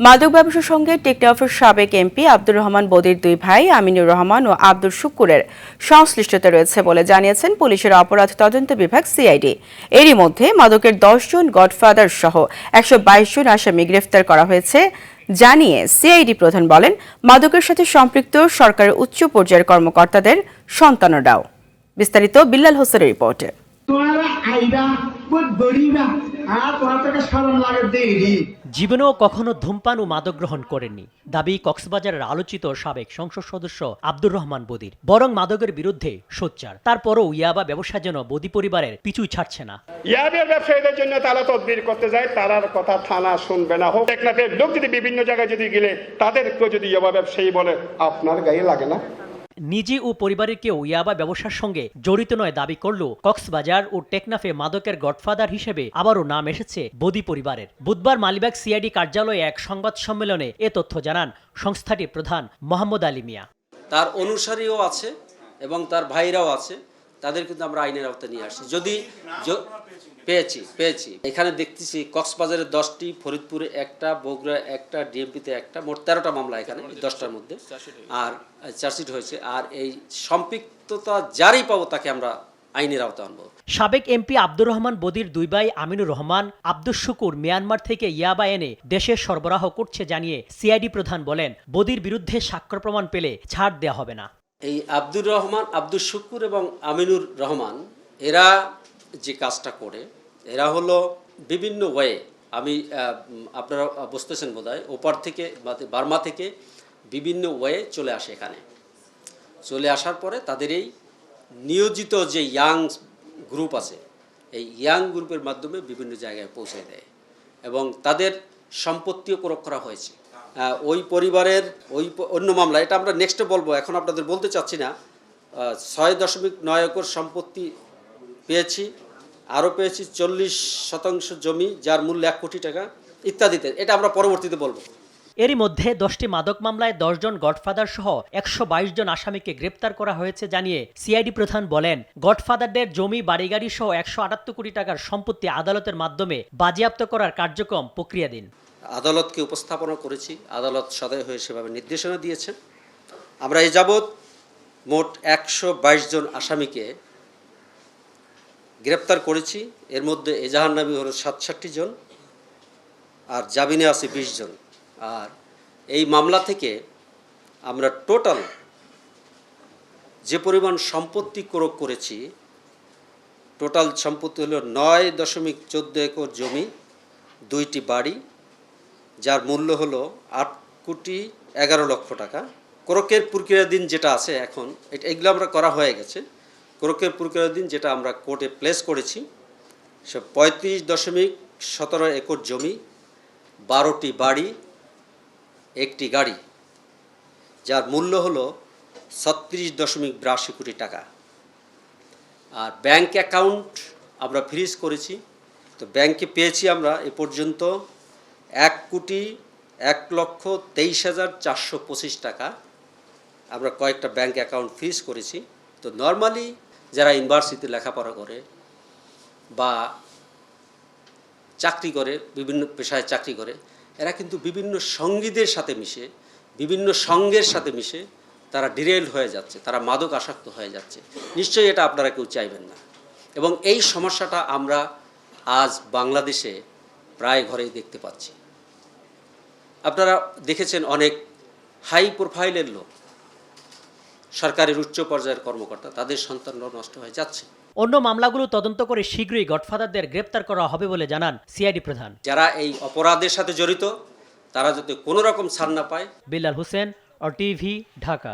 মাদক ব্যবসার সঙ্গে টেকনাফের সাবেক এমপি আব্দুর রহমান বদির দুই ভাই আমিনুর রহমান ও আব্দুল শুক্কুরের সংশ্লিষ্টতা রয়েছে বলে জানিয়েছেন পুলিশের অপরাধ তদন্ত বিভাগ সিআইডি। এরই মধ্যে মাদকের 10 জন গডফাদার সহ 122 জন আসামি গ্রেফতার করা হয়েছে জানিয়ে সিআইডি প্রধান বলেন, মাদকের সাথে সম্পৃক্ত সরকারের উচ্চ পর্যায়ের কর্মকর্তাদের সন্তানরাও। বিস্তারিত বিল্লাল হোসেনের রিপোর্টে। জীবনেও কখনো ধূমপান ও মাদক গ্রহণ করেননি দাবি কক্সবাজারের আলোচিত সাবেক সংসদ সদস্য আব্দুর রহমান বদির। বরং মাদকের বিরুদ্ধে সোচ্চার। তারপরও ইয়াবা ব্যবসা যেন বদি পরিবারের পিছু ছাড়ছে না। ইয়াবের ব্যবসায়ীদের জন্য তারা তদবির করতে যায়, তারার কথা থানা শুনবে না। হোক টেকনাফের লোক যদি বিভিন্ন জায়গায় যদি গেলে তাদেরকেও যদি ইয়াবা ব্যবসায়ী বলে, আপনার গায়ে লাগে না? নিজে ও পরিবারের কেউ ইয়াবা ব্যবসার সঙ্গে জড়িত নয় দাবি করলেও কক্সবাজার ও টেকনাফে মাদকের গডফাদার হিসেবে আবারও নাম এসেছে বদি পরিবারের। বুধবার মালিবাগ সিআইডি কার্যালয়ে এক সংবাদ সম্মেলনে এ তথ্য জানান সংস্থাটির প্রধান মোহাম্মদ আলী মিয়া। তার অনুসারীও আছে এবং তার ভাইরাও আছে, তাদের কিন্তু আমরা আইনের আওতায় নিয়ে আসছি। যদি পেয়েছি এখানে দেখতেছি কক্সবাজারে 10টি, ফরিদপুরে একটা, বগুড়া একটা, ডিএমপিতে একটা, মোট 13টা মামলা এখানে 10টার মধ্যে আর চার্জশিট হয়েছে। আর এই সম্পৃক্ততা যারই পাবো তাকে আমরা আইনের আওতায় আনবো। সাবেক এমপি আব্দুর রহমান বদির দুই ভাই আমিনুর রহমান, আব্দুল শুকুর মিয়ানমার থেকে ইয়াবা এনে দেশে সরবরাহ করছে জানিয়ে সিআইডি প্রধান বলেন, বদির বিরুদ্ধে সাক্ষ্য প্রমাণ পেলে ছাড় দেওয়া হবে না। এই আব্দুর রহমান, আব্দুল শুকুর এবং আমিনুর রহমান এরা যে কাজটা করে, এরা হলো বিভিন্ন ওয়ে, আপনারা বুঝতেছেন বোধহয়, ওপার থেকে বার্মা থেকে বিভিন্ন ওয়ে চলে আসে এখানে। চলে আসার পরে তাদের এই নিয়োজিত যে ইয়াং গ্রুপ আছে, এই ইয়াং গ্রুপের মাধ্যমে বিভিন্ন জায়গায় পৌঁছে দেয় এবং তাদের সম্পত্তিও ক্রয় করা হয়েছে। ওই পরিবারের অন্য মামলা, এটা আমরা নেক্সটে বলবো, এখন আপনাদের বলতে চাচ্ছি না। 6.9 একর সম্পত্তি পেয়েছি, আরও পেয়েছি 40% জমি যার মূল্য 1 কোটি টাকা ইত্যাদিতে, এটা আমরা পরবর্তীতে বলবো। এরই মধ্যে 10টি মাদক মামলায় 10 জন গডফাদার সহ 122 জন আসামিকে গ্রেপ্তার করা হয়েছে জানিয়ে সিআইডি প্রধান বলেন, গডফাদারদের জমি, বাড়িগাড়ি সহ 178 কোটি টাকার সম্পত্তি আদালতের মাধ্যমে বাজেয়াপ্ত করার কার্যক্রম প্রক্রিয়াধীন। আদালতকে উপস্থাপনা করেছি, আদালত সদয় হয়ে সেভাবে নির্দেশনা দিয়েছেন। আমরা এই যাবৎ মোট 122 জন আসামিকে গ্রেপ্তার করেছি। এর মধ্যে এজাহার নামী হলো 67 জন আর জামিনে আছে 20 জন। আর এই মামলা থেকে আমরা টোটাল যে পরিমাণ সম্পত্তি ক্রয় করেছি, টোটাল সম্পত্তি হলো 9.14 একর জমি, 2টি বাড়ি যার মূল্য হলো 8,11,00,000 টাকা। ক্রয়ের প্রক্রিয়াধীন যেটা আছে এখন, এগুলো আমরা করা হয়ে গেছে। ক্রয়ের প্রক্রিয়াধীন যেটা আমরা কোর্টে প্লেস করেছি, সে 35.17 একর জমি, 12টি বাড়ি, 1টি গাড়ি যার মূল্য হলো 36.82 কোটি টাকা। আর ব্যাংক অ্যাকাউন্ট আমরা ফ্রিজ করেছি। তো ব্যাংকে পেয়েছি আমরা এ পর্যন্ত 1,01,23,425 টাকা। আমরা কয়েকটা ব্যাংক অ্যাকাউন্ট ফ্রিজ করেছি। তো নর্মালি যারা ইউনিভার্সিটিতে লেখাপড়া করে বা চাকরি করে, বিভিন্ন পেশায় চাকরি করে, এরা কিন্তু বিভিন্ন সঙ্গীদের সাথে মিশে, বিভিন্ন সঙ্গের সাথে মিশে তারা ডিরেইলড হয়ে যাচ্ছে, তারা মাদক আসক্ত হয়ে যাচ্ছে। নিশ্চয়ই এটা আপনারা কেউ চাইবেন না। এবং এই সমস্যাটা আমরা আজ বাংলাদেশে প্রায় ঘরেই দেখতে পাচ্ছি। আপনারা দেখেছেন অনেক হাই প্রোফাইলের লোক, সরকারের উচ্চ পর্যায়ের কর্মকর্তা, তাদের সন্তানরাও নষ্ট হয়ে যাচ্ছে। অন্য মামলাগুলো তদন্ত করে শীঘ্রই গডফাদারদের গ্রেপ্তার করা হবে বলে জানান সিআইডি প্রধান। যারা এই অপরাধের সাথে জড়িত তারা যাতে কোনো রকম ছাড় না পায়। বিল্লাল হোসেন, আর টিভি, ঢাকা।